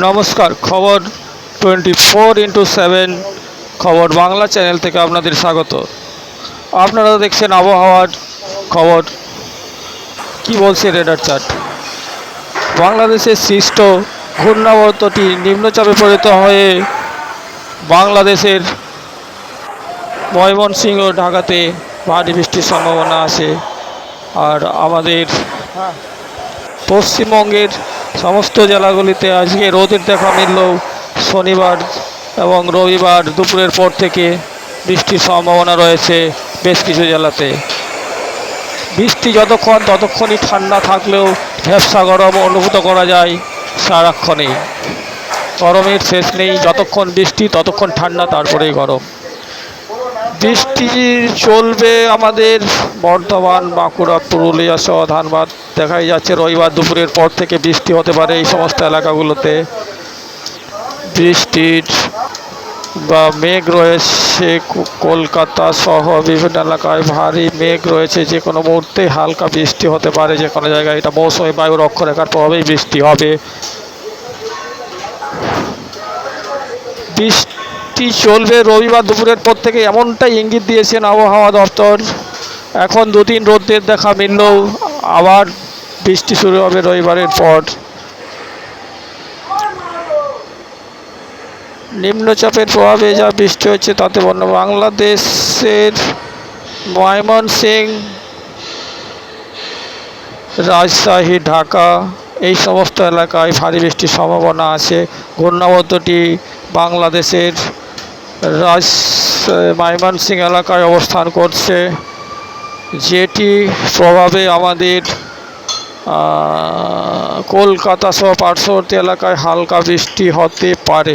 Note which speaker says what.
Speaker 1: নমস্কার, খবর 24x7 খবর বাংলা চ্যানেল থেকে আপনাদের স্বাগত। আপনারা দেখছেন আবহাওয়ার খবর। কি বলছে রেডার চার্ট? বাংলাদেশের সৃষ্ট ঘূর্ণাবর্তটি নিম্নচাপে পরিণত হয়ে বাংলাদেশের ময়মনসিংহ ও ঢাকাতে ভারী বৃষ্টির সম্ভাবনা আছে। আর আমাদের পশ্চিমবঙ্গের সমস্ত জেলাগুলিতে আজকে রোদের দেখা মিললেও শনিবার এবং রবিবার দুপুরের পর থেকে বৃষ্টির সম্ভাবনা রয়েছে বেশ কিছু জেলাতে। বৃষ্টি ততক্ষণই ঠান্ডা থাকলেও ভ্যাপসা গরম অনুভূত করা যায় সারাক্ষণেই। গরমের শেষ নেই, যতক্ষণ বৃষ্টি ততক্ষণ ঠান্ডা, তারপরেই গরম। বৃষ্টি চলবে আমাদের বর্ধমান, বাঁকুড়া, পুরুলিয়া সহ ধানবাদ। দেখাই যাচ্ছে রবিবার দুপুরের পর থেকে বৃষ্টি হতে পারে এই সমস্ত এলাকাগুলোতে। বৃষ্টির বা মেঘ রয়েছে কলকাতা সহ বিভিন্ন এলাকায় ভারী মেঘ রয়েছে। যে কোনো মুহূর্তে হালকা বৃষ্টি হতে পারে যে কোনো জায়গায়। এটা মৌসুমী বায়ুর অক্ষরেখার প্রভাবেই বৃষ্টি হবে। বৃষ্টি চলবে রবিবার দুপুরের পর থেকে, এমনটাই ইঙ্গিত দিয়েছেন আবহাওয়া দপ্তর। এখন দুদিন রোদের দেখা মিললেও আবার বৃষ্টি শুরু হবে রবিবারের পর। নিম্নচাপের প্রভাবে যা বৃষ্টি হচ্ছে তাতে বাংলাদেশের ময়মনসিংহ, রাজশাহী, ঢাকা এই সমস্ত এলাকায় ভারী বৃষ্টির সম্ভাবনা আছে। ঘূর্ণাবর্তটি বাংলাদেশের ময়মনসিংহ এলাকায় অবস্থান করছে, যেটি প্রভাবে আমাদের কলকাতা সহ পার্শ্ববর্তী এলাকায় হালকা বৃষ্টি হতে পারে।